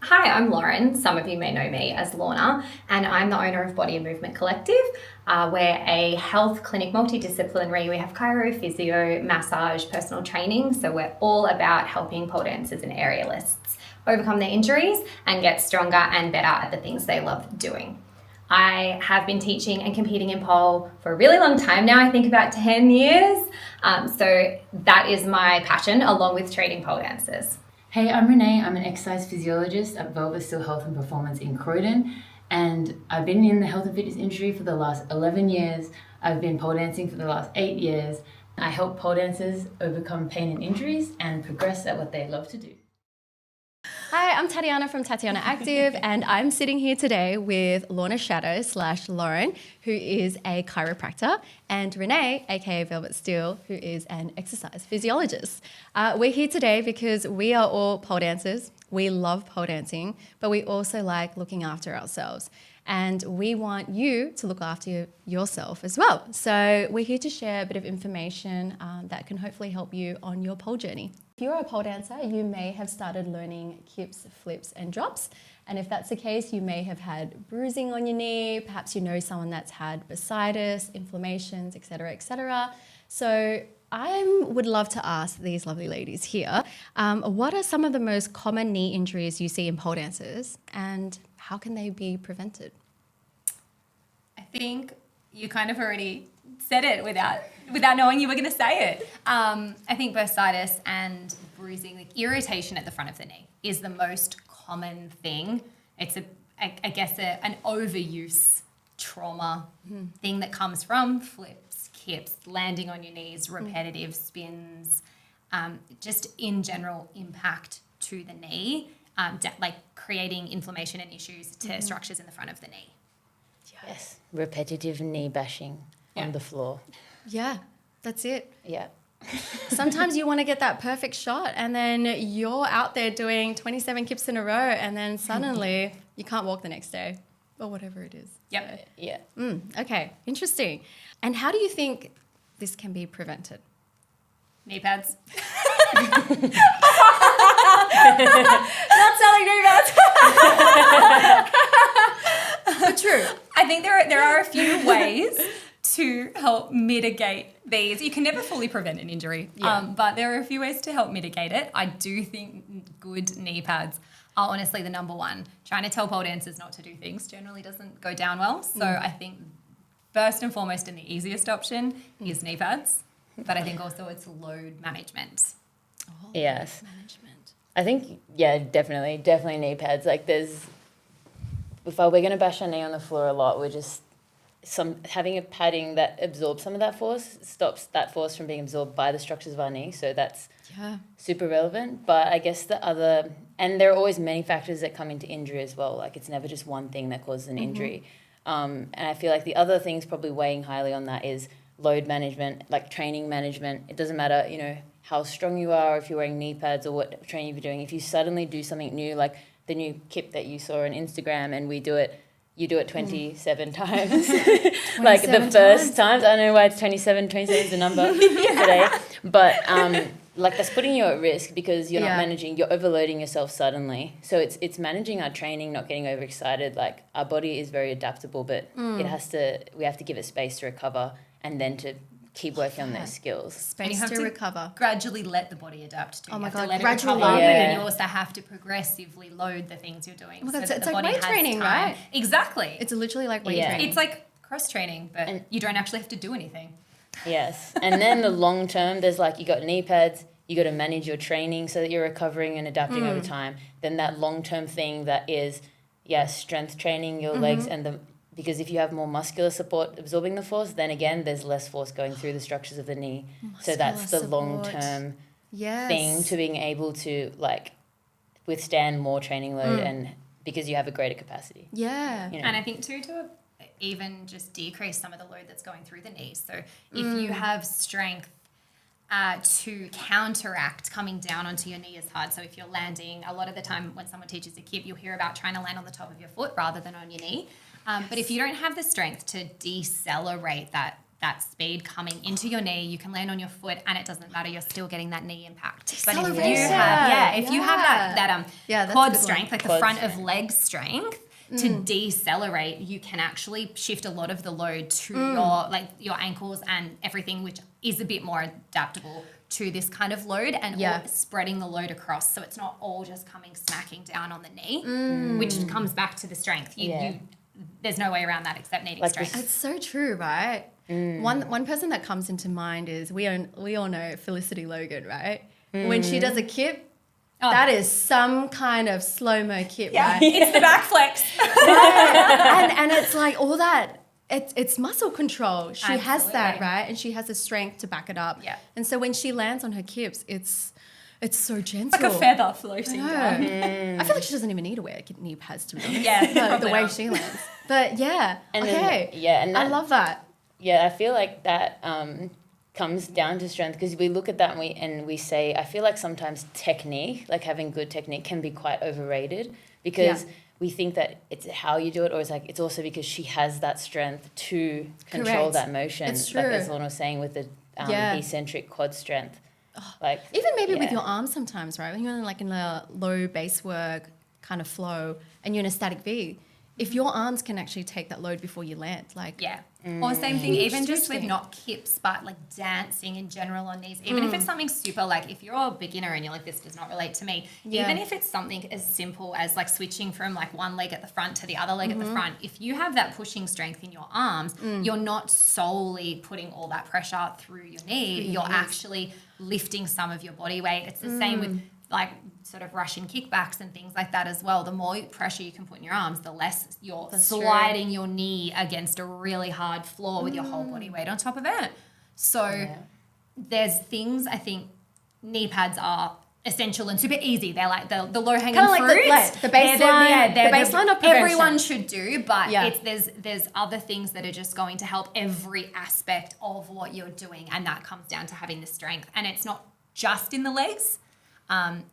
Hi, I'm Loren. Some of you may know me as Lorna, and I'm the owner of Body and Movement Collective. We're a health clinic, multidisciplinary. We have chiro, physio, massage, personal training. So we're all about helping pole dancers and aerialists overcome their injuries and get stronger and better at the things they love doing. I have been teaching and competing in pole for a really long time now, I think about 10 years. So that is my passion, along with training pole dancers. Hey, I'm Renee. I'm an exercise physiologist at Velvet Still Health and Performance in Croydon, and I've been in the health and fitness industry for the last 11 years. I've been pole dancing for the last 8 years. I help pole dancers overcome pain and injuries and progress at what they love to do. Hi, I'm Tatiana from Tatiana Active, and I'm sitting here today with Lorna Shadow / Loren, who is a chiropractor, and Renee, aka Velvet Steel, who is an exercise physiologist. We're here today because we are all pole dancers. We love pole dancing, but we also like looking after ourselves. And we want you to look after yourself as well. So we're here to share a bit of information that can hopefully help you on your pole journey. If you're a pole dancer, you may have started learning kips, flips, and drops. And if that's the case, you may have had bruising on your knee. Perhaps you know someone that's had bursitis, inflammations, etc., etc. So I would love to ask these lovely ladies here, what are some of the most common knee injuries you see in pole dancers, and how can they be prevented? I think you kind of already said it without knowing you were going to say it. I think bursitis and bruising, like irritation at the front of the knee, is the most common thing. It's I guess an overuse trauma thing that comes from flips, kips, landing on your knees, repetitive spins, just in general impact to the knee, like creating inflammation and issues to structures in the front of the knee. Yes, repetitive knee bashing on the floor. Yeah, that's it. Yeah. Sometimes you want to get that perfect shot, and then you're out there doing 27 kips in a row, and then suddenly you can't walk the next day or whatever it is. Yep. So, Yeah. Okay, interesting. And how do you think this can be prevented? Knee pads. Not selling knee pads. But true. I think there are a few ways to help mitigate these. You can never fully prevent an injury, but there are a few ways to help mitigate it. I do think good knee pads are honestly the number one. Trying to tell pole dancers not to do things generally doesn't go down well. So I think first and foremost and the easiest option is knee pads, but I think also it's load management. Oh, Yes. management. I think, yeah, definitely knee pads. Like if we're going to bash our knee on the floor a lot, we're just having a padding that absorbs some of that force, stops that force from being absorbed by the structures of our knee. So that's super relevant. But I guess and there are always many factors that come into injury as well. Like it's never just one thing that causes an injury. And I feel like the other things probably weighing highly on that is load management, like training management. It doesn't matter, how strong you are, if you're wearing knee pads or what training you're doing. If you suddenly do something new, like the new kip that you saw on Instagram, and you do it 27 times. Like the first times. I don't know why it's 27 is the number today. But like that's putting you at risk because you're not managing, you're overloading yourself suddenly. So it's managing our training, not getting overexcited. Like our body is very adaptable, but we have to give it space to recover and then to keep working on those skills. Space to recover. Gradually let the body adapt to. Oh my you have God, to let gradually. it recover, but then you also have to progressively load the things you're doing. Well, so it's the like body weight has training, time. right? Exactly. It's literally like weight training. It's like cross training, but you don't actually have to do anything. Yes. And then the long term, there's you got knee pads, you got to manage your training so that you're recovering and adapting over time. Then that long term thing that is, strength training your legs and because if you have more muscular support absorbing the force, then again, there's less force going through the structures of the knee. So that's the long-term thing to being able to withstand more training load and because you have a greater capacity. Yeah. And I think too, to even just decrease some of the load that's going through the knees. So if you have strength to counteract coming down onto your knee as hard. So if you're landing, a lot of the time when someone teaches a kip, you'll hear about trying to land on the top of your foot rather than on your knee. But if you don't have the strength to decelerate that that speed coming into your knee. You can land on your foot, and it doesn't matter. You're still getting that knee impact. But if you have that quad strength, like the front of leg strength, to decelerate, you can actually shift a lot of the load to your ankles and everything, which is a bit more adaptable to this kind of load, and spreading the load across, so it's not all just coming smacking down on the knee, which comes back to the strength. There's no way around that except needing strength. It's so true, right? One person that comes into mind is we all know Felicity Logan, right? When she does a kip, that is some kind of slow-mo kip, right? It's the back flex. and it's like all that. It's muscle control. She has that, right? And she has the strength to back it up. Yeah. And so when she lands on her kips, it's so gentle. Like a feather floating down. I feel like she doesn't even need to wear knee pads, to be honest. Yeah. The way she lands. But yeah, and I love that. Yeah, I feel like that comes down to strength, because we look at that and we say, I feel like sometimes technique, like having good technique, can be quite overrated, because we think that it's how you do it, or it's also because she has that strength to control that motion. It's true. Like as Lorna was saying, with the eccentric quad strength. Like even maybe with your arms sometimes, right? When you're like in a low base work kind of flow and you're in a static V, if your arms can actually take that load before you land, like or same thing, even just with not kips, but like dancing in general on knees, even if it's something super, like if you're a beginner and you're like, this does not relate to me, even if it's something as simple as like switching from like one leg at the front to the other leg at the front, if you have that pushing strength in your arms, you're not solely putting all that pressure through your knee, you're actually lifting some of your body weight. It's the same with like sort of Russian kickbacks and things like that as well. The more pressure you can put in your arms, the less you're sliding your knee against a really hard floor with your whole body weight on top of it. So there's things, I think knee pads are essential and super easy. They're like the low-hanging fruit. Like the baseline, the baseline of prevention. Everyone should do, but there's other things that are just going to help every aspect of what you're doing, and that comes down to having the strength. And it's not just in the legs.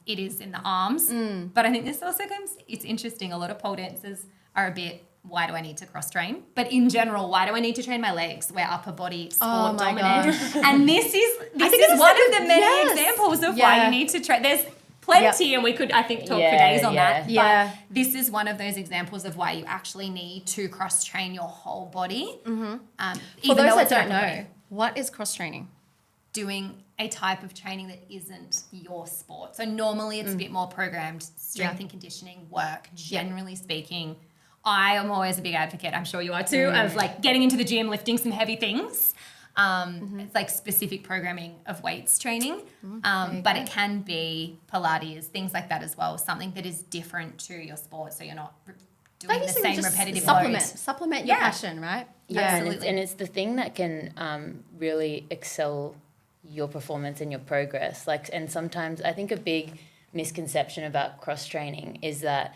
It is in the arms, but I think this also it's interesting. A lot of pole dancers are a bit, why do I need to cross train? But in general, why do I need to train my legs? We're upper body sport dominant. And this is one of the many examples of why you need to train. There's plenty, and we could, I think, talk for days on that. But this is one of those examples of why you actually need to cross train your whole body. For those that don't know, what is cross training? Doing a type of training that isn't your sport. So normally it's a bit more programmed strength and conditioning work, generally speaking. I am always a big advocate, I'm sure you are too, of like getting into the gym, lifting some heavy things. It's like specific programming of weights training, but it can be Pilates, things like that as well, something that is different to your sport, so you're not doing the same repetitive loads. Supplement your passion, right? Yeah, absolutely. And it's the thing that can really excel your performance and your progress. And sometimes I think a big misconception about cross training is that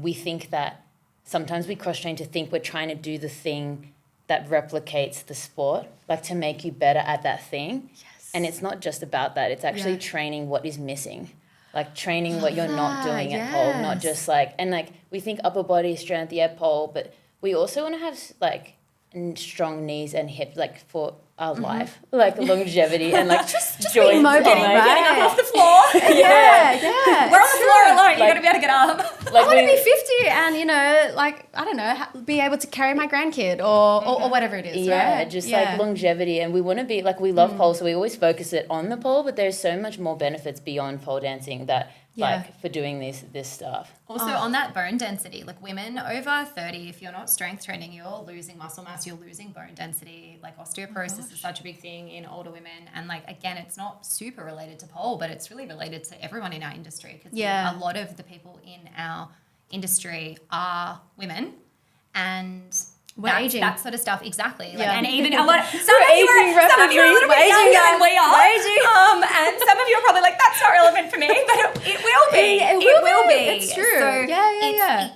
we think that sometimes we cross train to think we're trying to do the thing that replicates the sport, like to make you better at that thing. Yes. And it's not just about that. It's actually training what is missing, like training what you're not doing at pole, not just we think upper body strength, pole, but we also want to have like strong knees and hips, like for our life, like longevity and like just being mobile, getting up off the floor. Yeah. We're on the floor alone. You got to be able to get up. I want to be 50 and be able to carry my grandkid or whatever it is. Right? Like longevity, and we want to be like, we love pole, so we always focus it on the pole, but there's so much more benefits beyond pole dancing that for doing this stuff. Also on that bone density, like women over 30, if you're not strength training, you're losing muscle mass, you're losing bone density. Like osteoporosis is such a big thing in older women. And like, again, it's not super related to pole, but it's really related to everyone in our industry, because a lot of the people in our industry are women, and that sort of stuff, exactly. And even a lot. Some of you are a little bit younger than we are. And some of you are probably like, that's not relevant for me, but it will be. It will be. It's true. So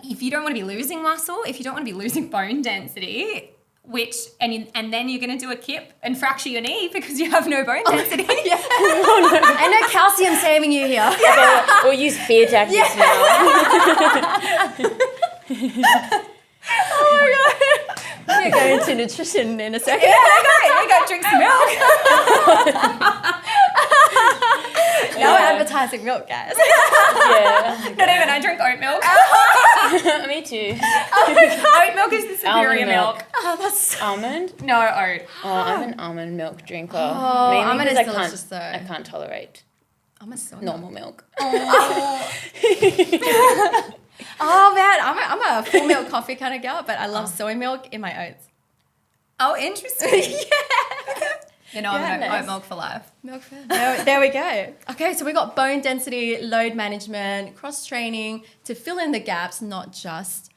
if you don't want to be losing muscle, if you don't want to be losing bone density, and then you're going to do a kip and fracture your knee because you have no bone density. I know calcium saving you here. We'll use fear tactics now. Oh my God. We're going into nutrition in a second. There you go, drink some milk. Now we're advertising milk, guys. Yeah. Not even, I drink oat milk. Me too. Oat milk is the superior Almond milk. Oh, that's Almond? No, oat. Oh, I'm an almond milk drinker. Oh, Mainly almond because is delicious though. I can't tolerate I'm so normal milk. Oh man, I'm a full milk coffee kind of girl, but I love soy milk in my oats. Oh, interesting. You know, Yeah, I'm nice. oat milk for life. Milk fat. There we go. Okay, so we got bone density, load management, cross training to fill in the gaps, not just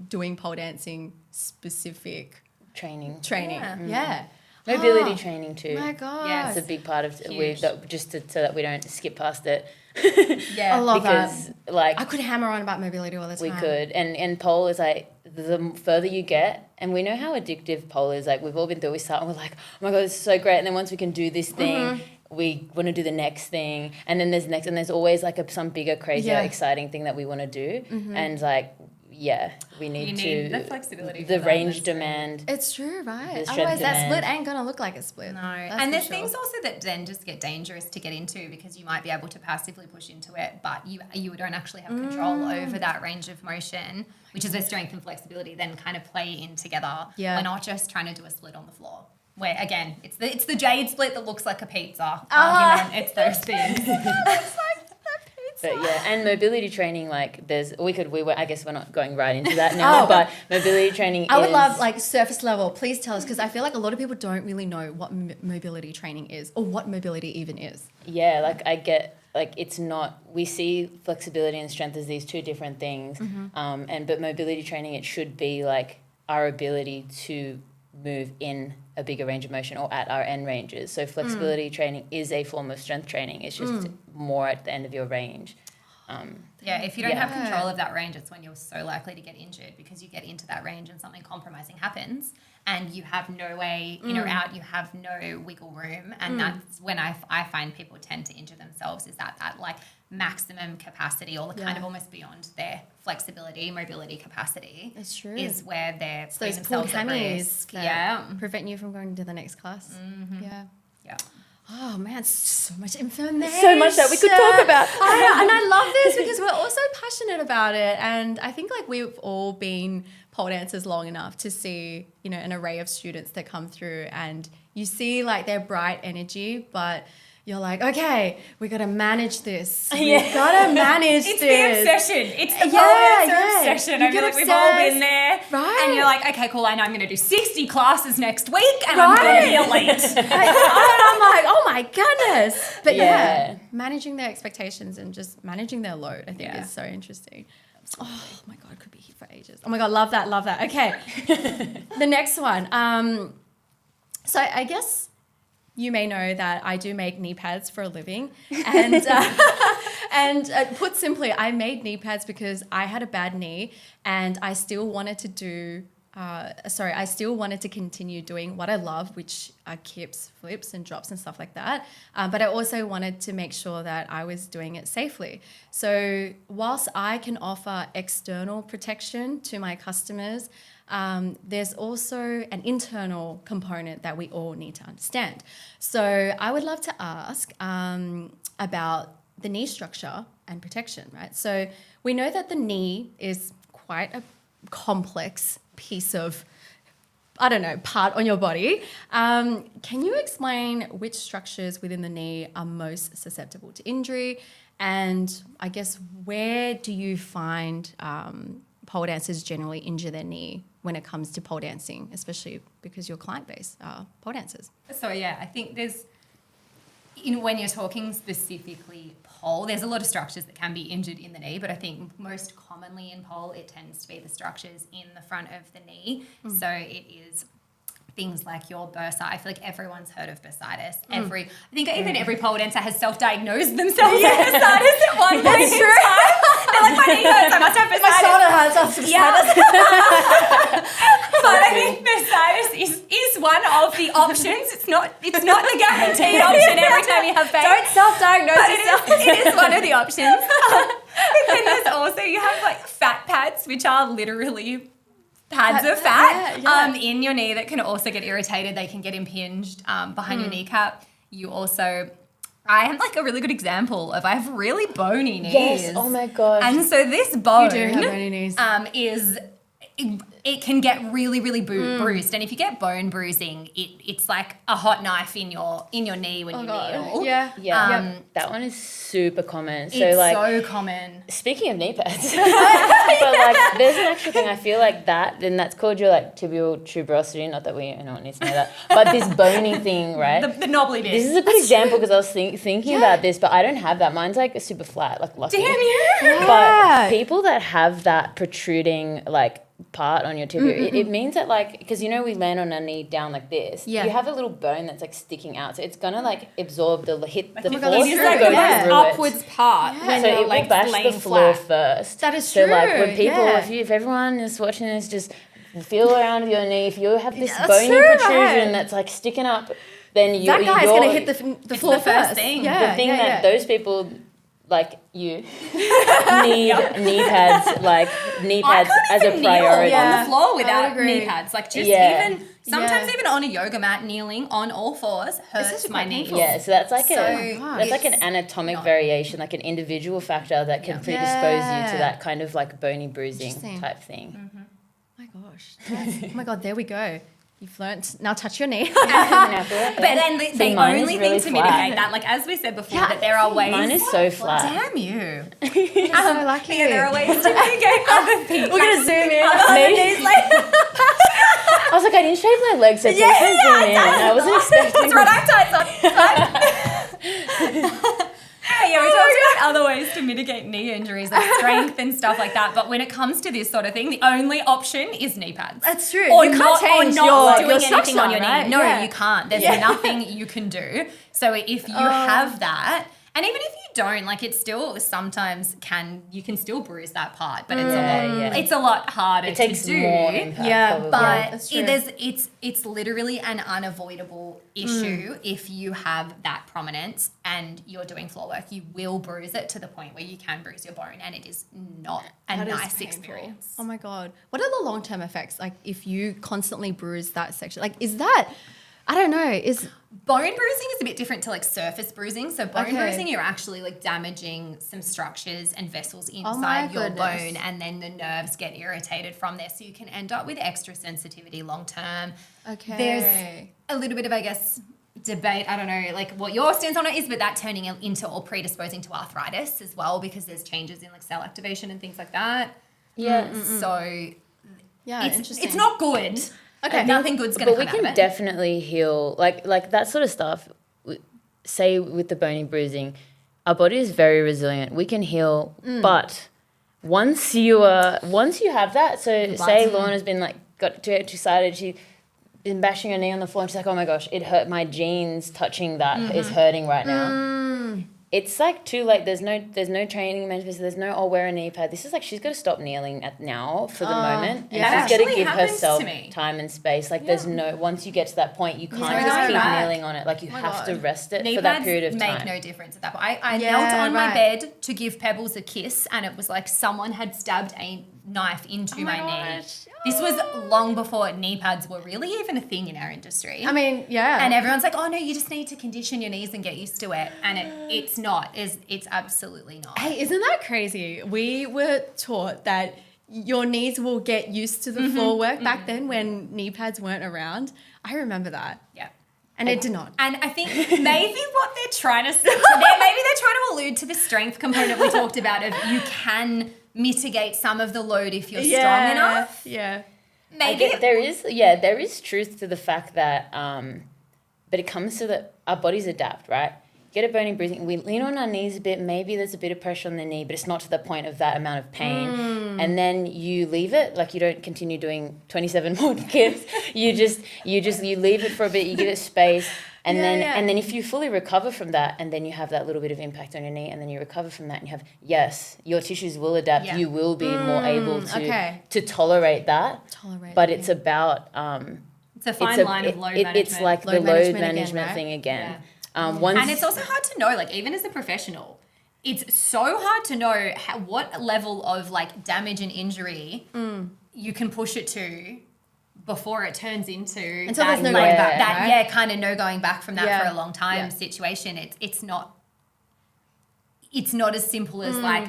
doing pole dancing specific Training. training. Yeah. Yeah. Mobility Oh, training too. My God. Yes. It's a big part of Huge. so that we don't skip past it. Yeah. I love Because like I could hammer on about mobility all the time. we could, and pole is like the further you get, and we know how addictive pole is. Like we've all been through. We start and we're like, oh my God, this is so great, and then once we can do this thing, we want to do the next thing, and then there's next, and there's always like some bigger, crazier, Yeah. exciting thing that we want to do, and like we You need need to the flexibility for the that, range that's demand. It's true, right? The strength Otherwise, that demand. split ain't gonna look like a split. No, That's and for there's sure. things also that then just get dangerous to get into because you might be able to passively push into it, but you don't actually have control over that range of motion, which is where strength and flexibility then kind of play in together. Yeah. We're not just trying to do a split on the floor. Where again, it's the jade split that looks like a pizza argument. It's those things. But yeah, and mobility training, like I guess we're not going right into that now, but mobility training I would is, love like surface level. Please tell us because I feel like a lot of people don't really know what mobility training is or what mobility even is. yeah, like I get, like it's not, we see flexibility and strength as these two different things, but mobility training, it should be like our ability to move in a bigger range of motion or at our end ranges. So flexibility training is a form of strength training. It's just more at the end of your range. Yeah, if you don't have Yeah. control of that range, it's when you're so likely to get injured because you get into that range and something compromising happens and you have no way, out, you have no wiggle room. And that's when I find people tend to injure themselves is that like maximum capacity or the kind of almost beyond their flexibility, mobility capacity. That's true. Is where they're It's putting those pulled themselves at hammies risk. that Yeah. prevent you from going to the next class. Yeah. Yeah. Oh man, so much information. So much that we could talk about. I know, and I love this because we're also passionate about it. And I think like we've all been pole dancers long enough to see, an array of students that come through and you see like their bright energy, but you're like, okay, we got to manage this. We got to manage It's this. the obsession. It's the Yeah, pole dancer yeah. obsession. You I feel get like we've all been obsessed. there. Right. And you're like, okay, cool, I know I'm going to do 60 classes next week and I'm going to be elite. And I'm like, oh my goodness. But yeah, Yeah. managing their expectations and just managing their load, I think Yeah. is so interesting. Oh my God, could be here for ages. Oh my God, love that. Okay. The next one. So I guess you may know that I do make knee pads for a living. And put simply, I made knee pads because I had a bad knee and I still wanted to continue doing what I love, which are kips, flips and drops and stuff like that. But I also wanted to make sure that I was doing it safely. So whilst I can offer external protection to my customers, there's also an internal component that we all need to understand. So I would love to ask about the knee structure and protection, right? So we know that the knee is quite a complex piece of, part on your body. Can you explain which structures within the knee are most susceptible to injury? And I guess where do you find pole dancers generally injure their knee when it comes to pole dancing, especially because your client base are pole dancers? So yeah, I think there's, when you're talking specifically pole, there's a lot of structures that can be injured in the knee, but I think most commonly in pole, it tends to be the structures in the front of the knee. So it is things like your bursa. I feel like everyone's heard of bursitis. I think even every pole dancer has self-diagnosed themselves with bursitis at one point in time. They're like, my knee hurts, I must have bursitis. But I think bursitis is one of the options. It's not the guaranteed option every time you have pain. Don't self-diagnose But yourself. it is one of the options. But then there's also, you have like fat pads, which are literally pads of fat yeah. in your knee that can also get irritated. They can get impinged behind your kneecap. You also, I am like a really good example of I have really bony knees. Yes. Oh my gosh. And so this bone You do have bony knees. is it can get really, really bruised. And if you get bone bruising, it's like a hot knife in your knee when you kneel. Yeah. Yeah, that one is super common. So It's like, so common. speaking of knee pads, but like, there's an actual thing. I feel like then that's called your like tibial tuberosity. Not that anyone needs to know that, but this bony thing, right? The knobbly bit. This is a good example because I was thinking about this, but I don't have that. Mine's like super flat, like lucky. Damn you. But people that have that protruding like part on your tibia, it means that like, because you know we land on our knee down like this, Yeah. you have a little bone that's like sticking out, so it's gonna like absorb the hit the my force God, It that's is to like go the most through upwards it. part when So you're it will like bash laying the floor flat. first. That is So like true, when people, yeah. if everyone is watching this, just feel around your knee. If you have this That's bony true, protrusion right. that's like sticking up, then you That guy's you're, going to hit the floor the first first. thing. Yeah, the thing yeah, that yeah. those people like you need knee pads, like knee I pads can't as a even kneel priority. Yeah. on the floor I would without agree. knee pads. Like just Yeah. even sometimes Yeah. even on a yoga mat, kneeling on all fours hurts actually my quite knees. painful. Yeah, so that's like So that's like an it's anatomic not- variation, like an individual factor that can predispose you Yeah. to that kind of like bony bruising Interesting. type thing. Oh my gosh. Oh my God, there we go. You've learnt. Now touch your knee. Now, But then the See, mine is only really thing to flat. mitigate that, like as we said before, that there are ways. Mine is so flat. Damn you. so lucky. Yeah, there are ways to mitigate other things. We're going to zoom in. Me? I was like, I didn't shave my legs, so please don't zoom in. I wasn't expecting. That's right, I'm tight. Yeah, we talked about other ways to mitigate knee injuries, like strength and stuff like that. But when it comes to this sort of thing, the only option is knee pads. That's true. Or You can't not, change or not your doing anything structure, on your right? knee. No, Yeah. you can't. There's nothing you can do. So if you have that, and even if you don't, like it still sometimes you can still bruise that part, but it's a lot harder It takes to do. more impact. Yeah, probably. But that's true. it's literally an unavoidable issue if you have that prominence and you're doing floor work. You will bruise it to the point where you can bruise your bone, and it is not a That is nice painful. experience. Oh my God. What are the long-term effects? Like if you constantly bruise that section, like is that, I don't know, is... Bone bruising is a bit different to like surface bruising. So bone Okay. bruising, you're actually like damaging some structures and vessels my inside your goodness. bone, and then the nerves get irritated from there. So you can end up with extra sensitivity long term. Okay. There's a little bit of, I guess, debate. I don't know, like what your stance on it is, but that turning into or predisposing to arthritis as well, because there's changes in like cell activation and things like that. Yeah. So Yeah, interesting. it's not good. Okay. Nothing good's going to But come we out of can it. definitely heal, like that sort of stuff. Say with the bony bruising, our body is very resilient. We can heal, but once you have that, so say Lorna's been like got too excited, she's been bashing her knee on the floor, and she's like, oh my gosh, it hurt. My jeans touching that is hurting right now. It's like too late. There's no training mentioned. There's no wear a knee pad. This is like she's got to stop kneeling at now for the moment, and That she's got to actually give happens herself to me. time and space. Like there's no, once you get to that point, you can't Yeah. just keep Right. kneeling on it. Like you have to rest it Knee for that pads period of time. make no difference at that point. I Yeah, knelt on my right. bed to give Pebbles a kiss, and it was like someone had stabbed a knife into my knee. gosh. This was long before knee pads were really even a thing in our industry. I mean, yeah. and everyone's like, oh no, you just need to condition your knees and get used to it. And it's not. It's absolutely not. Hey, isn't that crazy? We were taught that your knees will get used to the floor work back then when knee pads weren't around. I remember that. Yeah. And it did not. And I think maybe what they're trying to say, maybe they're trying to allude to the strength component we talked about of you can mitigate some of the load if you're strong enough. Yeah. Maybe there is truth to the fact that, but it comes to our bodies adapt, right? Get a bony bruising. We lean on our knees a bit. Maybe there's a bit of pressure on the knee, but it's not to the point of that amount of pain. And then you leave it, like you don't continue doing 27 more kips. You leave it for a bit. You give it space, and then if you fully recover from that, and then you have that little bit of impact on your knee, and then you recover from that, and you have your tissues will adapt. Yeah. You will be more able to okay. tolerate that. But it's about it's a fine line of load management. It's like the Load load management management again, right? thing again. And it's also hard to know, like even as a professional, it's so hard to know what level of like damage and injury you can push it to before it turns into Until there's no going back, right? kind of no going back from that for a long time Yeah. situation. It's not as simple as like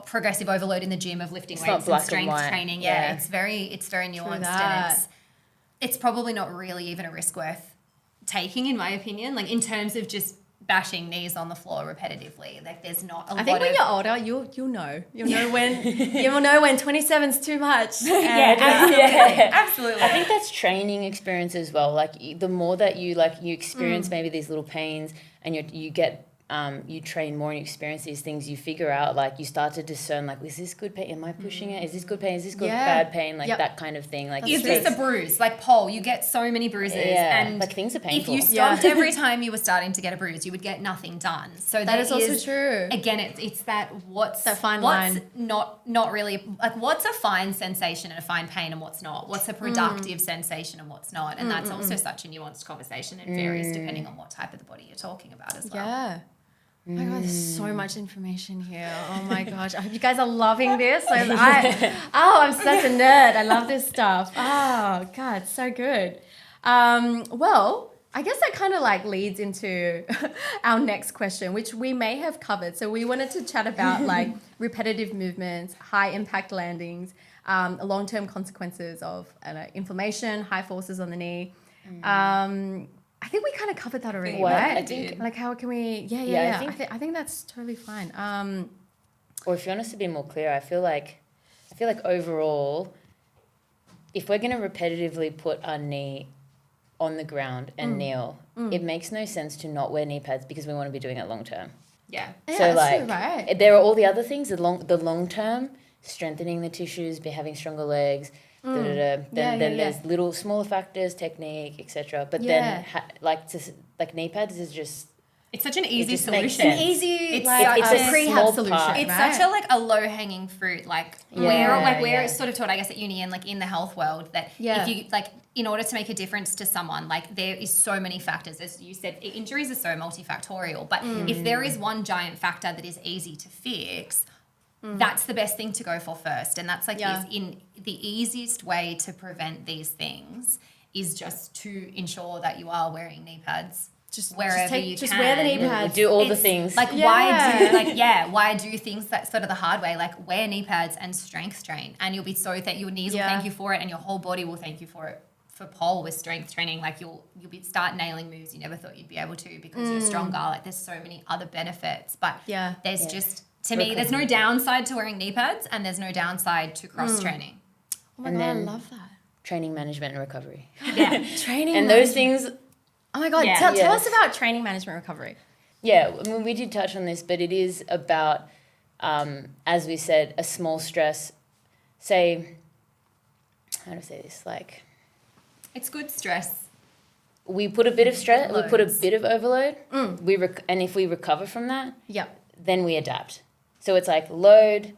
progressive overload in the gym of lifting It's weights not and black and strength white. training. Yeah. It's very nuanced, that. and it's probably not really even a risk worth taking, in my opinion. Like in terms of just bashing knees on the floor repetitively, like there's not a lot I think when of you're older, you'll know when 27's too much. absolutely. I think that's training experience as well. Like the more that you experience maybe these little pains, and you get you train more and you experience these things, you figure out, like, you start to discern, like, is this good pain? Am I pushing it? Is this good pain? Is this good bad pain? Like that kind of thing. Like, Is this a bruise? Like, Paul, you get so many bruises, and like things are painful. if you stopped every time you were starting to get a bruise, you would get nothing done. So That is also true. Again, it's that what's that fine what's line. not really, like, what's a fine sensation and a fine pain and what's not? What's a productive sensation and what's not? And that's also such a nuanced conversation. It varies depending on what type of the body you're talking about as well. Yeah. Oh my God, there's so much information here. Oh my gosh. I hope you guys are loving this. I'm such a nerd. I love this stuff. Oh God, so good. Well, I guess that kind of like leads into our next question, which we may have covered. So we wanted to chat about like repetitive movements, high impact landings, long-term consequences of inflammation, high forces on the knee. I think we kind of covered that already, right? I think, like, how can we? Yeah, I think that's totally fine. or if you want us to be more clear, I feel like overall, if we're going to repetitively put our knee on the ground and kneel, it makes no sense to not wear knee pads because we want to be doing it long term. Yeah. Yeah, So that's like, true, right? there are all the other things, the long term, strengthening the tissues, having stronger legs. Then there's little smaller factors, technique, etc. But then knee pads is just, It's such an easy just makes solution. sense. Easy, It's like it's a prehab small solution. part. It's right? such a low hanging fruit, where it's sort of taught, I guess, at uni and like in the health world, that if you like, in order to make a difference to someone, like, there is so many factors. As you said, injuries are so multifactorial, but if there is one giant factor that is easy to fix, that's the best thing to go for first. And that's like in the easiest way to prevent these things is just to ensure that you are wearing knee pads. Just wear the knee pads. Do all the things. Like, why do things that sort of the hard way? Like, wear knee pads and strength train, and you'll be so that your knees will thank you for it, and your whole body will thank you for it. For Paul with strength training, like, you'll start nailing moves you never thought you'd be able to because you're stronger. Like, there's so many other benefits, but there's just, to me, there's no downside to wearing knee pads, and there's no downside to cross training. Oh my God, I love that. training management and recovery. Yeah, Training And those things, Oh my God, tell us about training management recovery. yeah, I mean, we did touch on this, but it is about, as we said, a small stress, say, how to say this, like, it's good stress. we put a bit of stress, we put a bit of overload, Mm. and if we recover from that, Yep. then we adapt. So it's like load,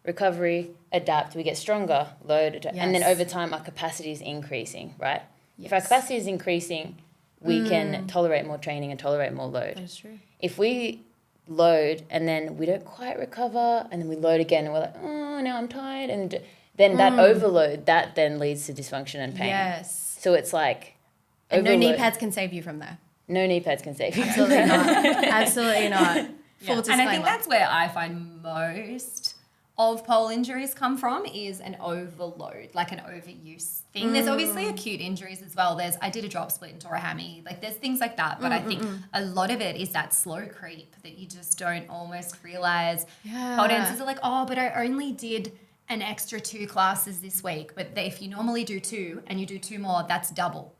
recovery, adapt, we get stronger, load, adapt. And then Yes. over time our capacity is increasing, right? If our Yes. capacity is increasing, we can tolerate more training and tolerate more load. That is true. If we load and then we don't quite recover and then we load again and we're like, oh, now I'm tired, and then that overload, that then leads to dysfunction and pain. Yes. So it's like And no knee overload. pads can save you from there. No knee pads can save you. Absolutely not. Absolutely not. Full And disclaimer. I think that's where I find most of pole injuries come from, is an overload, like an overuse thing. There's obviously acute injuries as well. I did a drop split and tore a hammy. Like, there's things like that. But I think a lot of it is that slow creep that you just don't almost realize. Yeah. Pole dancers are like, oh, but I only did an extra 2 classes this week. But if you normally do 2 and you do 2 more, that's double.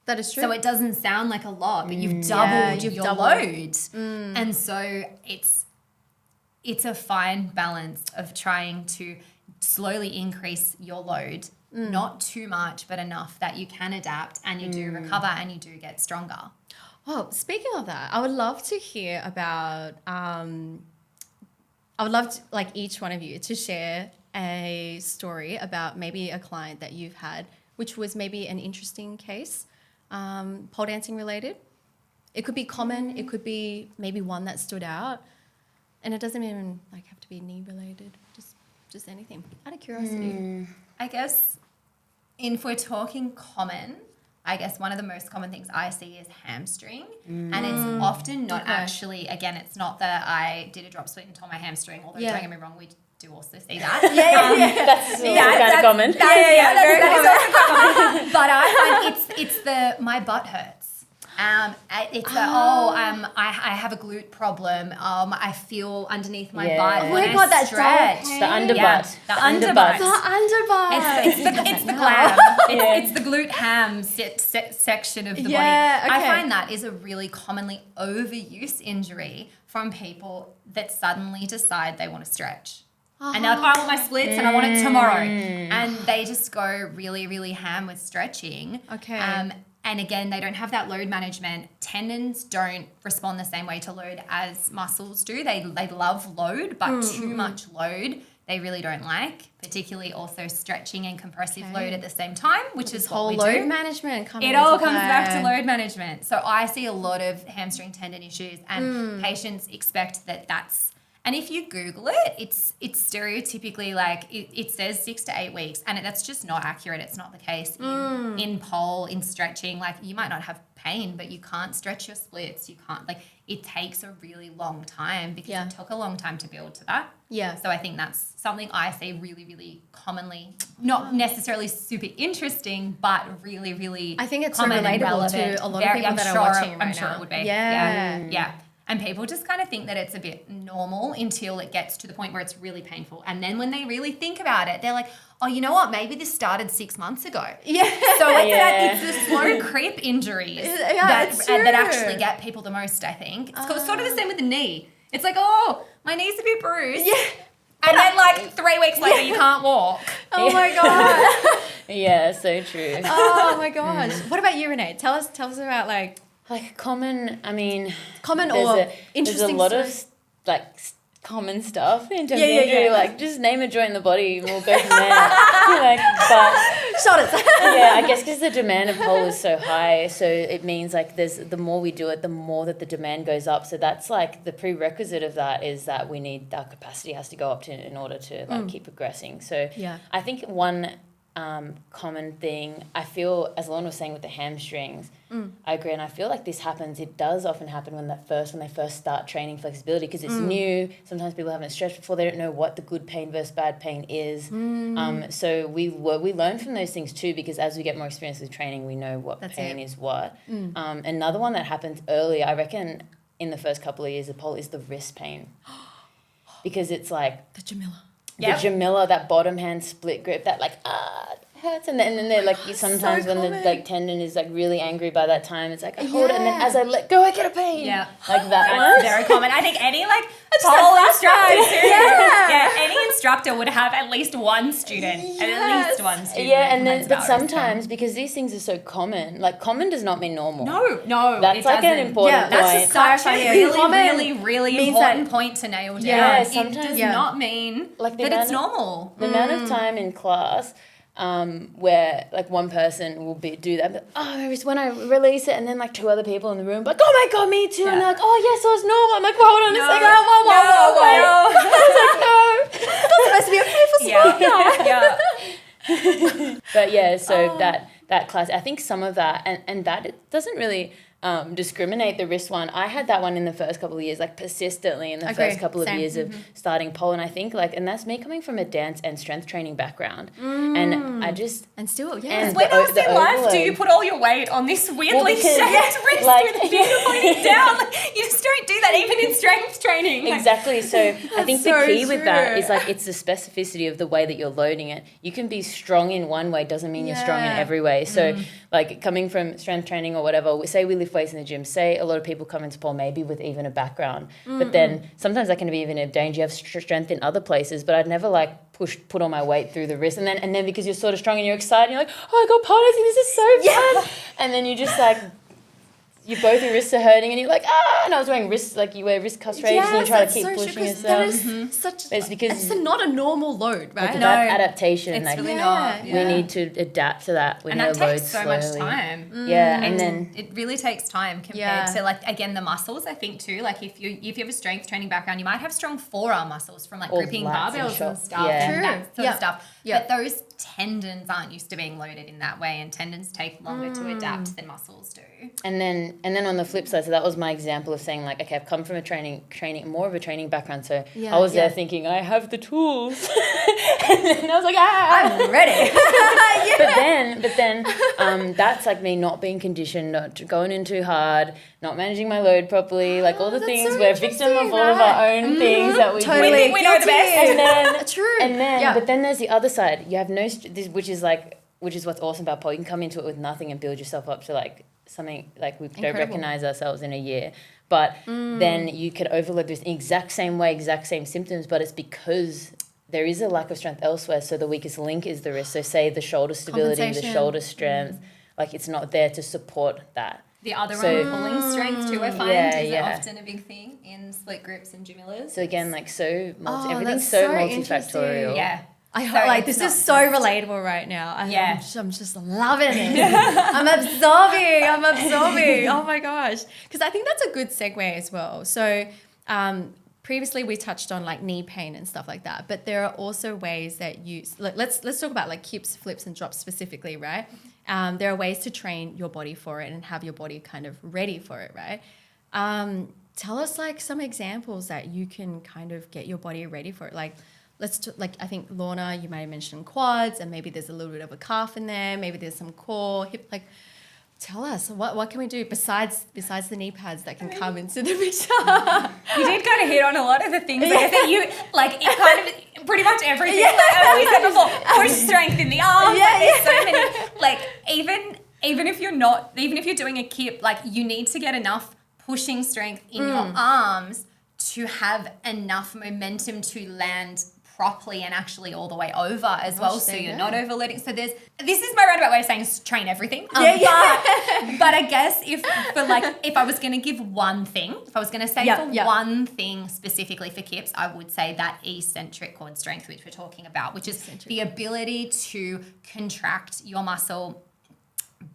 That is true. So it doesn't sound like a lot, but you've doubled you've your doubled. load. And so it's a fine balance of trying to slowly increase your load, not too much, but enough that you can adapt and you do recover and you do get stronger. Well, speaking of that, I would love to hear about, I would love to, like, each one of you to share a story about maybe a client that you've had, which was maybe an interesting case, pole dancing related. It could be common. It could be maybe one that stood out. And it doesn't even like have to be knee related. Just Just anything. Out of curiosity. I guess if we're talking common, I guess one of the most common things I see is hamstring. And it's often not actually, again, it's not that I did a drop split and tore my hamstring, although don't get me wrong, we do also see that. That's kind of common. That is also common. But I find it's my butt hurts. I have a glute problem. I feel underneath my butt. Oh my God, that's stretch. The underbutt. The underbutt. The underbutt. It's the glam. It's the glute ham section of the body. I find that is a really commonly overuse injury from people that suddenly decide they want to stretch. And they're like, I want my splits and I want it tomorrow. And they just go really, really ham with stretching. Okay. And again, they don't have that load management. Tendons don't respond the same way to load as muscles do. They love load, but too much load they really don't like, particularly also stretching and compressive load at the same time, which is what we do. Load management coming It all comes back to load management. So I see a lot of hamstring tendon issues and patients expect that's, and if you Google it, it's stereotypically like it says 6 to 8 weeks, and that's just not accurate. It's not the case in pole, in stretching. Like you might not have pain, but you can't stretch your splits. You can't, like, it takes a really long time because it took a long time to build to that. Yeah. So I think that's something I see really, really commonly, not necessarily super interesting, but really, really I think it's so common and relatable relevant. to a lot of people that are watching it right I'm sure now. it would be. Yeah. And people just kind of think that it's a bit normal until it gets to the point where it's really painful. And then when they really think about it, they're like, oh, you know what? Maybe this started 6 months ago. Yeah. So it's the slow creep injuries that actually get people the most, I think. It's sort of the same with the knee. It's like, oh, my knee's a bit bruised. Yeah. And then like 3 weeks later, you can't walk. Oh my God. Yeah, so true. Oh my gosh. What about you, Renee? Tell us about like common, I mean, common there's or a interesting lot of stories. like common stuff in terms of injury. Like just name a joint in the body and we'll go from there. Shoulders. I guess because the demand of pole is so high, so it means like the more we do it, the more that the demand goes up. So that's like the prerequisite of that is that we need our capacity has to go up in order to like keep progressing. So I think one common thing I feel, as Lorna was saying with the hamstrings, I agree, and I feel like this happens. It does often happen when they first start training flexibility because it's new. Sometimes people haven't stretched before; they don't know what the good pain versus bad pain is. So we learn from those things too, because as we get more experience with training, we know what pain is what. Another one that happens early, I reckon, in the first couple of years of pole is the wrist pain, because it's like The Jamila. the gemella, that bottom hand split grip, that like hurts, and then they're like sometimes when the like tendon is like really angry by that time, it's like I hold it, and then as I let go, I get a pain. Yeah, like that that's one. very common. I think any like pole instructor too. Any instructor would have at least one student, at least one student. Yeah, and then but sometimes because these things are so common, like common does not mean normal. No, that's it like doesn't. an important point. That's just such a really important that, point to nail down. Yeah, it sometimes does not mean like that it's normal. The amount of time in class where like one person will do that, but when I release it, and then like two other people in the room, like, oh my God, me too, and they're like, oh yes, so it's normal. I'm like, well, hold on a second, I was like, no. I was like, no, that's supposed to be a painful sport. But yeah, so that class, I think some of that, and that it doesn't really discriminate the wrist one. I had that one in the first couple of years, like persistently in the first couple of years of starting pole, and I think and that's me coming from a dance and strength training background, and I just and still when else in life do you put all your weight on this weirdly shaped wrist with a finger pointing down? Like, you just don't do that even in strength training. Exactly. So I think the key with that is like it's the specificity of the way that you're loading it. You can be strong in one way doesn't mean you're strong in every way. So like coming from strength training or whatever, say we lift weights in the gym, say a lot of people come into pole maybe with even a background, but then sometimes that can be even a danger. You have strength in other places, but I'd never like put all my weight through the wrist, and then because you're sort of strong and you're excited, you're like, oh, I got pole, this is so fun, and then you just like both your wrists are hurting and you're like, and I was wearing wrist, like you wear wrist cuff trainers and you try to that's keep so true, pushing 'cause that yourself. is such. It's because it's not a normal load, right? like that adaptation, It's like really Yeah. not. we Yeah. need to adapt to that. We And need that to load takes so slowly. much time. Yeah, and then It really takes time compared to like again the muscles. I think too. Like if you have a strength training background, you might have strong forearm muscles from like Or gripping lats and barbells and shots. stuff Yeah. and that sort Yeah. of stuff. Yeah. But those tendons aren't used to being loaded in that way, and tendons take longer to adapt than muscles do. And then on the flip side, so that was my example of saying like, okay, I've come from a training more of a training background, so Yeah, I was yeah. there thinking I have the tools, and then I was like, I'm ready. but then that's like me not being conditioned, not going in too hard, not managing my load properly, like all the That's things so we're victim of interesting, all of our right? own things that we Totally. do. think we know the best. And then True. And then, Yeah. but then there's the other side. You have no, which is what's awesome about pole. You can come into it with nothing and build yourself up to like something like we don't Incredible. recognize ourselves in a year. But then you could overload this exact same way, exact same symptoms, but it's because there is a lack of strength elsewhere. So the weakest link is the wrist. So say the shoulder stability, the Compensation. shoulder strength, like it's not there to support that. The other So- one, pulling strength too, I find is Yeah. often a big thing in split grips and gym-millers. So again, like everything's that's so so multifactorial. Yeah. I So like it's this is not so just- relatable right now. Yeah. I'm just loving it. I'm absorbing. Oh my gosh. Because I think that's a good segue as well. So previously we touched on like knee pain and stuff like that, but there are also ways that let's talk about like kips, flips and drops specifically, right? There are ways to train your body for it and have your body kind of ready for it, right? Tell us like some examples that you can kind of get your body ready for it. Like I think Lorna, you may have mentioned quads, and maybe there's a little bit of a calf in there. Maybe there's some core, hip. Like, tell us what can we do besides the knee pads that can come into the picture? You did kind of hit on a lot of the things I guess that you like. It kind of pretty much everything. Like, as we said before, push strength in the arms. Yeah, There's so many. Like even if you're doing a kip, like you need to get enough pushing strength in your arms to have enough momentum to land properly and actually all the way over as well, so you're not overloading. So this is my roundabout way of saying train everything. But I guess if I was going to give one thing, if I was going to say one thing specifically for kips, I would say that eccentric quad strength, which we're talking about, which is the ability to contract your muscle,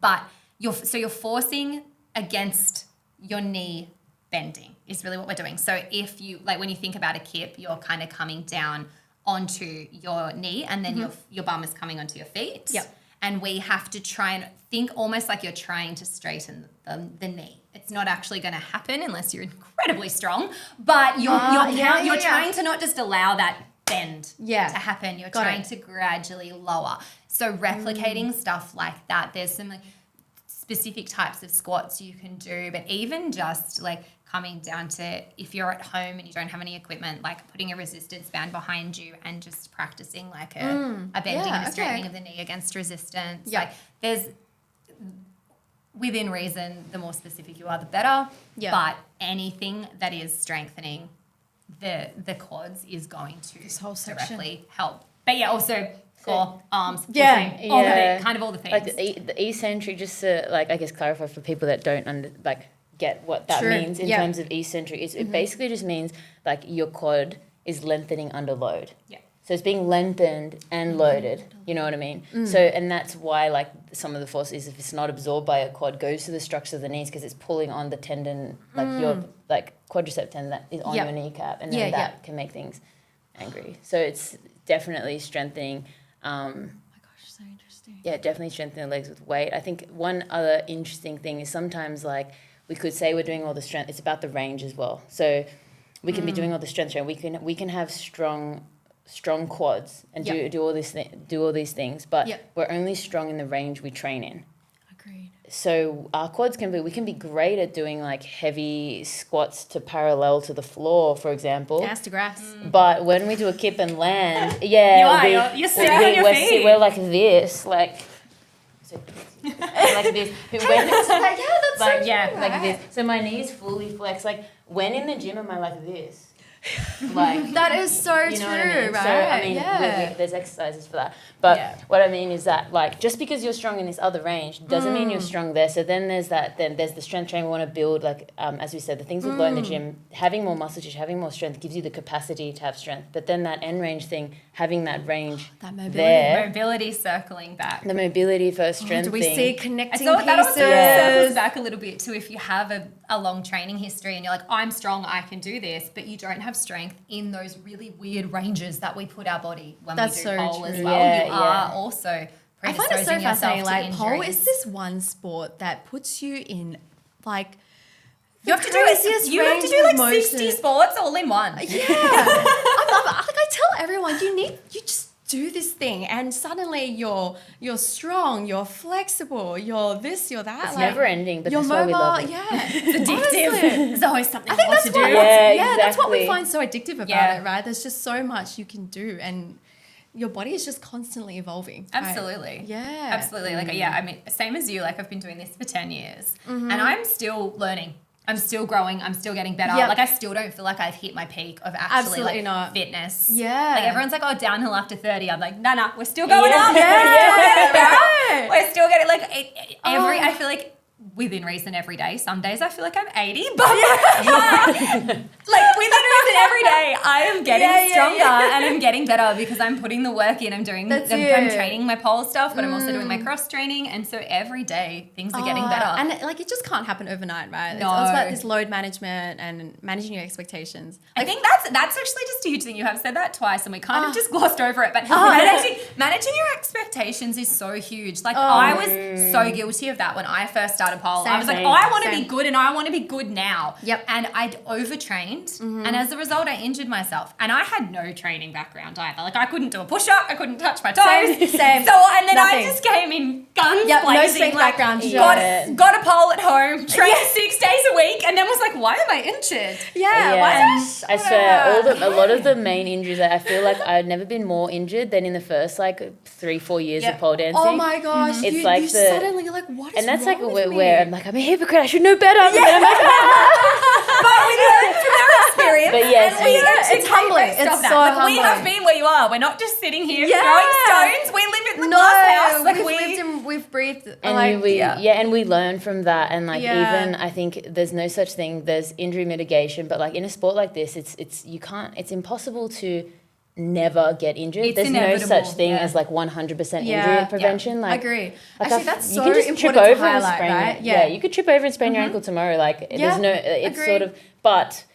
but you're forcing against your knee bending is really what we're doing. So if you like when you think about a kip, you're kind of coming down onto your knee and then your bum is coming onto your feet. Yep. And we have to try and think almost like you're trying to straighten the knee. It's not actually going to happen unless you're incredibly strong, but you're trying to not just allow that bend to happen. You're trying to gradually lower. So replicating stuff like that, there's some like specific types of squats you can do, but even just like coming down to if you're at home and you don't have any equipment, like putting a resistance band behind you and just practicing like a bending and a straightening of the knee against resistance. Yeah. Like there's within reason, the more specific you are, the better. Yeah. But anything that is strengthening the quads is going to whole section. directly help. But yeah, also core, arms, Yeah. pushing, all the things. Like the eccentric, just to like I guess clarify for people that don't get what that means in terms of eccentric. It basically just means like your quad is lengthening under load. Yeah. So it's being lengthened and loaded. You know what I mean? So and that's why like some of the force is if it's not absorbed by a quad goes to the structure of the knees because it's pulling on the tendon like your like quadricep tendon that is on your kneecap and then that can make things angry. So it's definitely strengthening. Oh my gosh, so interesting. Yeah, definitely strengthening the legs with weight. I think one other interesting thing is sometimes like we could say we're doing all the strength. It's about the range as well. So we can be doing all the strength training. We can have strong quads and do all these things, but we're only strong in the range we train in. Agreed. So our quads we can be great at doing like heavy squats to parallel to the floor, for example. Gas to grass. But when we do a kip and land, you're sitting on your feet. We're like this, like this. That's Like this. So my knees fully flex. Like when in the gym am I like this? Like, That is so you know true, what I mean? right? So, I mean, yeah. there's exercises for that. But Yeah. what I mean is that, like, just because you're strong in this other range doesn't mean you're strong there. So then there's the strength training we want to build, like, as we said, the things we've learned in the gym, having more muscle tissue, having more strength gives you the capacity to have strength. But then that end range thing, having that range That mobility. there, Mobility circling back. the mobility first strength Do we thing. see connecting So that also circles pieces? back a little bit to if you have a long training history and you're like, I'm strong, I can do this, but you don't have strength in those really weird ranges that we put our body when That's we do so pole as true. well. Yeah, You are yeah. also I find it so predisposing yourself fascinating. to Like pole injuries. is this one sport that puts you in like You have to do craziest it. You have to do range like of 60 motion. sports all in one. Yeah, I love it. Like I tell everyone, you just do this thing, and suddenly you're strong, you're flexible, you're this, you're that. It's like, never ending, but you're that's why we love mobile. it. Yeah, It's addictive. Honestly. There's always something I think more that's to do. what, Yeah, that's what we exactly. find so addictive about Yeah. it, right? There's just so much you can do, and your body is just constantly evolving. right? Absolutely. Yeah. Absolutely. Like, yeah, I mean, same as you, like I've been doing this for 10 years Mm-hmm. and I'm still learning. I'm still growing. I'm still getting better. Yep. Like I still don't feel like I've hit my peak of actually Absolutely like not. fitness. Yeah. Like everyone's like, oh, downhill after 30. I'm like, nah, we're still going Yeah. up. Yeah. We're still getting like every, Oh. I feel like within reason every day. Some days I feel like I'm 80, but like within reason every day I am getting Yeah, yeah, stronger yeah. and I'm getting better because I'm putting the work in. I'm That's I'm it. training my pole stuff, but I'm also doing my cross training, and so every day things are getting better. And like it just can't happen overnight, right? No. It's about this load management and managing your expectations. I think that's actually just a huge thing. You have said that twice, and we kind of just glossed over it. But managing your expectations is so huge. Like I was so guilty of that when I first started pole. I was like, Same. oh, I want to Same. be good, and I want to be good now. Yep. And I'd overtrained, and as a result, I injured myself. And I had no training background either. Like I couldn't do a push up, I couldn't touch my toes. Same. So and then I Nothing. just came in guns Yep, no blazing. strength like, background. Yeah. got a pole at home, trained 6 days a week, and then was like, why am I injured? Yeah. Yeah, why and is I swear, a lot of the main injuries, I feel like I've never been more injured than in the first like 3-4 years Yep. of pole dancing. Oh my gosh. It's you, like you the- suddenly you're like, what is And that's wrong like with me? where I'm like, I'm a hypocrite, I should know better. But then I'm like, But we learn from our experience. But yes, and we yeah, actually it's humbling. take most of It's that. so Like, we have humbling. been where you are. We're not just sitting here Yeah. throwing stones. We live in the No, glass house. Like we've we lived and we've breathed. and like, and we learn from that, and like Yeah. even I think there's no such thing, there's injury mitigation, but like in a sport like this, it's impossible to never get injured. It's There's no inevitable, such thing yeah. as like 100% Yeah, injury yeah. prevention. Like agree. like Actually, that's you so can just important trip to over and highlight, sprain right? your, you could trip over and sprain your ankle tomorrow. Like Yeah, there's no, it's agreed. sort of, but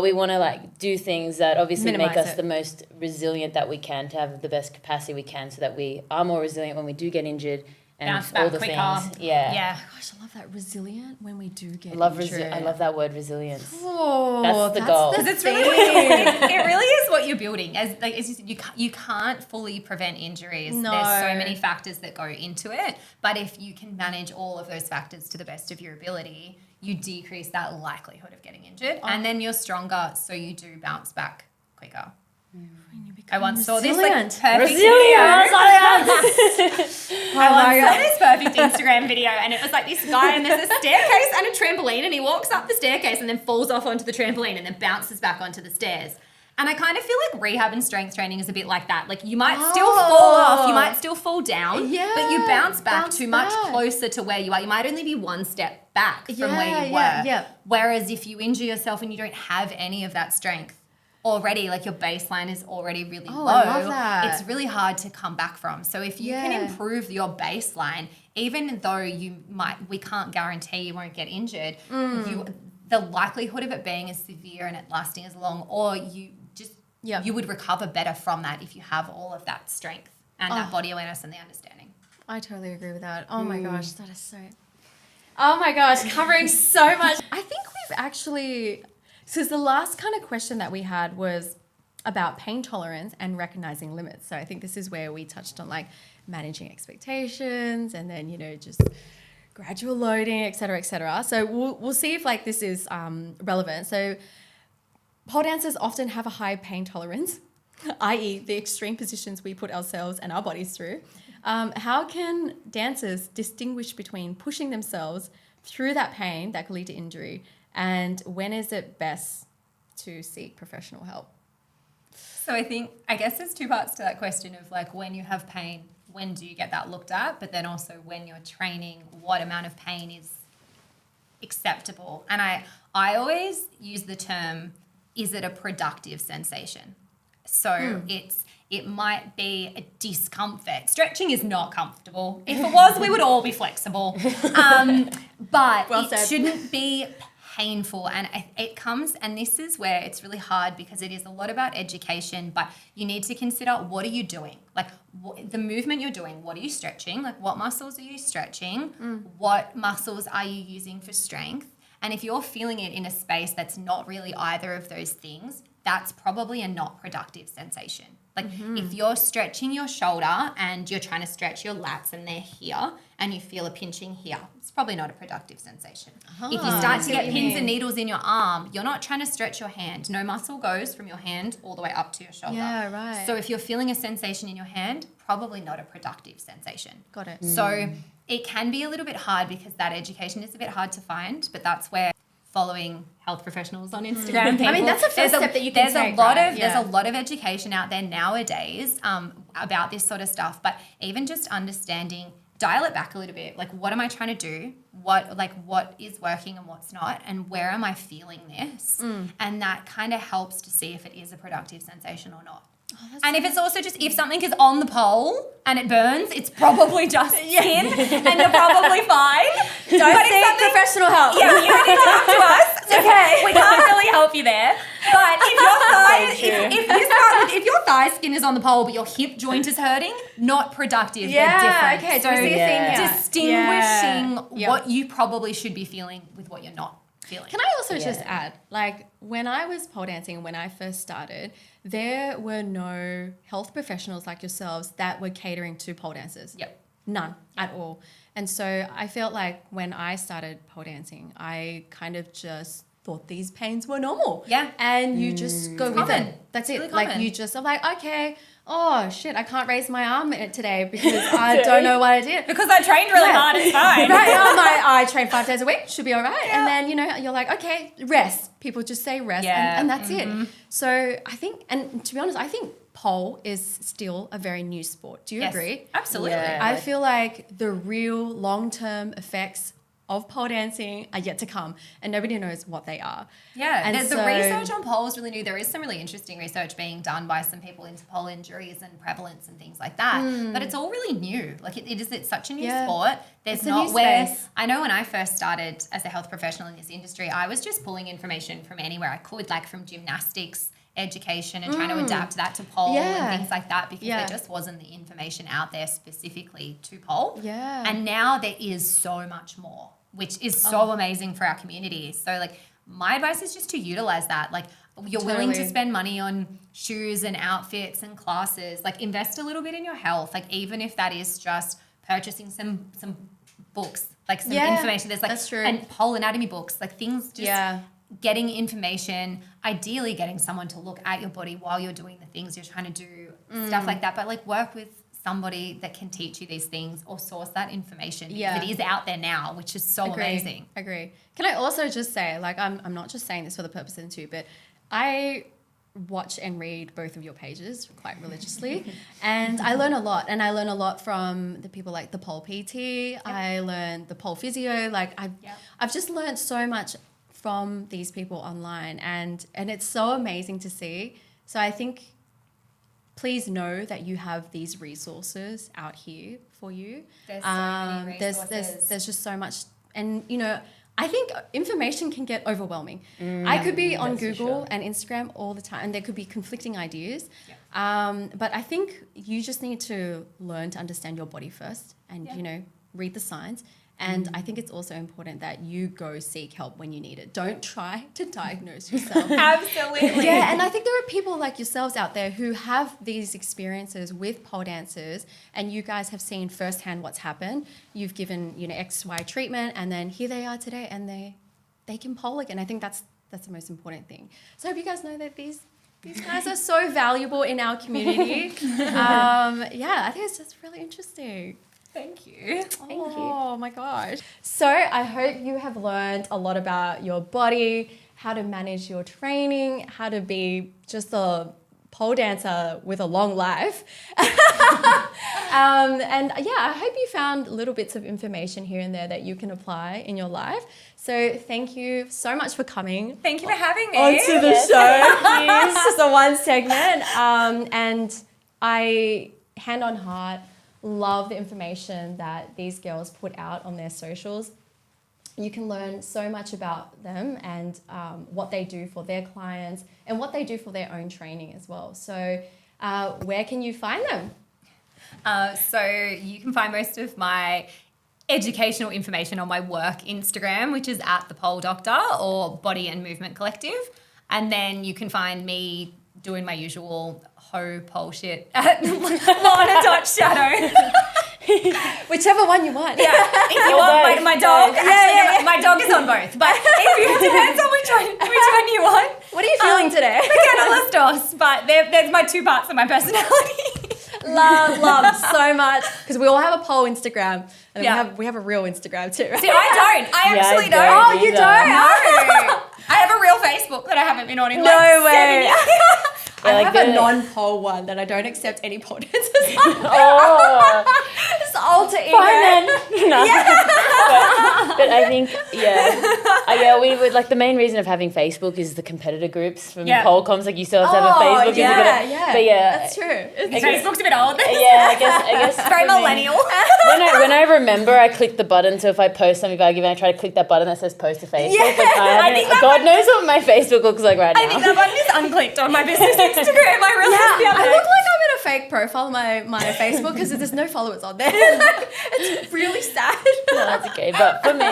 we want to like do things that obviously Minimize make us it. the most resilient that we can, to have the best capacity we can, so that we are more resilient when we do get injured and Bounce all back the quicker. things. Yeah. Yeah. Gosh, I love that. Resilient when we do get I love injured. I love that word, resilience. Oh, That's the goal. Because it's really, thing. it really is what you're building. As like as you can't fully prevent injuries. No. There's so many factors that go into it. But if you can manage all of those factors to the best of your ability, you decrease that likelihood of getting injured, and then you're stronger, so you do bounce back quicker. I once saw this like Resilient. perfect Resilience! video. I once saw this perfect Instagram video, and it was like this guy, and there's a staircase and a trampoline, and he walks up the staircase and then falls off onto the trampoline and then bounces back onto the stairs. And I kind of feel like rehab and strength training is a bit like that. Like you might still fall off, you might still fall down, but you bounce back to much closer to where you are. You might only be one step back from where you were. Yeah. Whereas if you injure yourself and you don't have any of that strength already, like your baseline is already really low, I love that. it's really hard to come back from. So if you can improve your baseline, even though we can't guarantee you won't get injured, the likelihood of it being as severe and it lasting as long, or you would recover better from that if you have all of that strength and that body awareness and the understanding. I totally agree with that. Oh my gosh, that is so. Oh my gosh, covering so much. I think we've actually. Because the last kind of question that we had was about pain tolerance and recognizing limits. So I think this is where we touched on like managing expectations and then, just gradual loading, et cetera, et cetera. So we'll see if like this is relevant. So pole dancers often have a high pain tolerance, i.e. the extreme positions we put ourselves and our bodies through. How can dancers distinguish between pushing themselves through that pain that could lead to injury, and when is it best to seek professional help? So I guess there's two parts to that question of like when you have pain, when do you get that looked at? But then also when you're training, what amount of pain is acceptable? And I always use the term, is it a productive sensation? So it might be a discomfort. Stretching is not comfortable. If it was, we would all be flexible. But Well it said. shouldn't be painful. And it comes, and this is where it's really hard because it is a lot about education, but you need to consider, what are you doing? Like the movement you're doing, what are you stretching? Like what muscles are you stretching? What muscles are you using for strength? And if you're feeling it in a space that's not really either of those things, that's probably a not productive sensation. Like if you're stretching your shoulder and you're trying to stretch your lats and they're here and you feel a pinching here, it's probably not a productive sensation. If you start to get pins and needles in your arm, you're not trying to stretch your hand. No muscle goes from your hand all the way up to your shoulder. Yeah, right. So if you're feeling a sensation in your hand, probably not a productive sensation. Got it. So it can be a little bit hard because that education is a bit hard to find, but that's where following health professionals on Instagram. I mean, that's the first step that you can take, right? There's a lot of education out there nowadays about this sort of stuff, but even just understanding, dial it back a little bit. Like, what am I trying to do? What is working and what's not? And where am I feeling this? And that kind of helps to see if it is a productive sensation or not. And if it's also just, if something is on the pole and it burns, it's probably just skin and you're probably fine. Don't seek professional help. Yeah, you don't need to come to us. It's okay. We can't really help you there. But if your thigh skin is on the pole but your hip joint is hurting, not productive. They're different. Okay. So Do we see a theme here? distinguishing Yeah. what you probably should be feeling with what you're not feeling. Can I also just add, like when I was pole dancing, when I first started, there were no health professionals like yourselves that were catering to pole dancers. Yep. None at all. And so I felt like when I started pole dancing, I kind of just thought these pains were normal. Yeah. And you just go with common. it. That's It's it. really Like common. you just are like, okay, oh shit, I can't raise my arm today because I don't know what I did. Because I trained really hard, it's fine. Right now, I train 5 days a week, should be all right. And then, you're like, okay, rest. People just say rest and that's it. So I think, and to be honest, I think pole is still a very new sport. Do you agree? Absolutely. Yeah. I feel like the real long-term effects of pole dancing are yet to come and nobody knows what they are. Yeah, And the so- research on pole is really new. There is some really interesting research being done by some people into pole injuries and prevalence and things like that. But it's all really new. Like it's such a new sport. There's It's a not new where space. I know when I first started as a health professional in this industry, I was just pulling information from anywhere I could, like from gymnastics education and trying to adapt that to pole Yeah. and things like that because Yeah. there just wasn't the information out there specifically to pole. Yeah. And now there is so much more, which is so amazing for our community. So like my advice is just to utilize that. Like you're willing to Totally. spend money on shoes and outfits and classes, like invest a little bit in your health. Like even if that is just purchasing some books, like some information. There's like that's true. and pole anatomy books, like things just Yeah. getting information, ideally getting someone to look at your body while you're doing the things you're trying to do, stuff like that. But like work with somebody that can teach you these things or source that information. Because Yeah. it is out there now, which is so amazing. Agree. Can I also just say, like, I'm not just saying this for the purpose of the interview, but I watch and read both of your pages quite religiously, and I learn a lot. And I learn a lot from the people like the pole PT. I learned the pole physio. Like I've just learned so much from these people online, and it's so amazing to see. So I think please know that you have these resources out here for you. There's so many There's just so much, and I think information can get overwhelming. I could be on Google and Instagram all the time, and there could be conflicting ideas. But I think you just need to learn to understand your body first, and read the signs. And I think it's also important that you go seek help when you need it. Don't try to diagnose yourself. Absolutely. Yeah, and I think there are people like yourselves out there who have these experiences with pole dancers, and you guys have seen firsthand what's happened. You've given XY treatment, and then here they are today, and they can pole again. I think that's the most important thing. So I hope you guys know that these guys are so valuable in our community. I think it's just really interesting. Thank you. Oh my gosh. So I hope you have learned a lot about your body how to manage your training, how to be just a pole dancer with a long life. And yeah, I hope you found little bits of information here and there that you can apply in your life. So thank you so much for coming. Thank you for having me. Onto the show. This is the one segment. And I, hand on heart, love the information that these girls put out on their socials. You can learn so much about them and what they do for their clients and what they do for their own training as well. So where can you find them? So you can find most of my educational information on my work Instagram, which is at The Pole Doctor or Body and Movement Collective. And then you can find me doing my usual pole shit at Lorna.Shadow. Whichever one you want. Yeah, if you want my dog. My dog is on both, but it depends on which one you want. What are you feeling today? The dos, but there's my two parts of my personality. Love so much, because we all have a pole Instagram and we have a real Instagram too. Right? See, I don't. I actually don't. Oh, you don't? No. I have a real Facebook that I haven't been on in No like way. 7 years. I have a non-pole one that I don't accept any pole dancers on. Oh, It's alter ego. fine then. No. But I think, we would like the main reason of having Facebook is the competitor groups from pole comps. Like you still have to have a Facebook. But that's true. Facebook's a bit old. I guess It's very millennial. when I remember, I click the button. So if I post something about giving, I try to click that button that says post to Facebook. Yeah. Like I haven't, God knows what my Facebook looks like right now. I think that button is unclicked on my business Instagram. I realized the other I day. look like I'm in a fake profile on my Facebook because there's no followers on there. It's really sad. No, that's okay. But for me,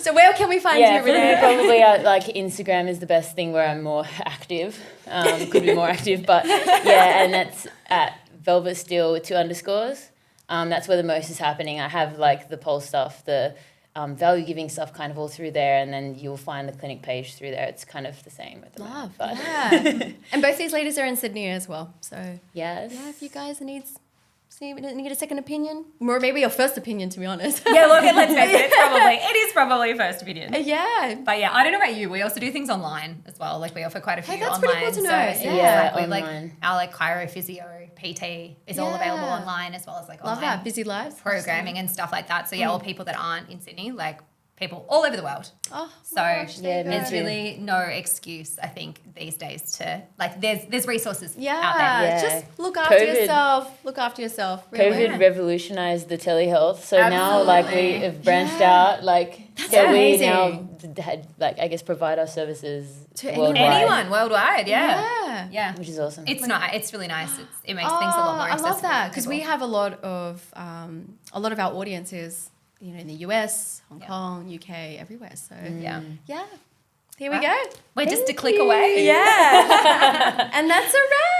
So where can we find you, for me, Renee? probably like Instagram is the best thing where I'm more active. Could be more active, but and that's at Velvet Steel with 2 underscores. That's where the most is happening. I have like the pole stuff, the value giving stuff kind of all through there, and then you'll find the clinic page through there. It's kind of the same at the moment. But And both these ladies are in Sydney as well. So yes. yeah, if you guys need a second opinion, or maybe your first opinion, to be honest. Yeah, look, let's face it, it is probably first opinion. Yeah. But yeah, I don't know about you. We also do things online as well. Like we offer quite a few that's online pretty cool to know. services. Yeah, Like, online. our like chiro, physio, PT is all available online, as well as like Love online that. Busy lives. programming and stuff like that. So yeah, all people that aren't in Sydney, like people all over the world. Oh, So gosh, there you go. there's really no excuse, I think, these days to like there's resources out there. Yeah, just look after yourself. Look after yourself. Really. COVID revolutionized the telehealth, so now like we Absolutely. have branched out, like That's we amazing. now had, like I guess provide our services To worldwide, Anyone worldwide, yeah. Yeah. Yeah. which is awesome. It's not. It's really nice. It makes things a lot more I accessible. love that because to we people. have a lot of our audiences, in the US, Hong Kong, UK, everywhere. So Yeah. yeah, here we Wow. go. We're just a click away. Yeah, and that's a wrap.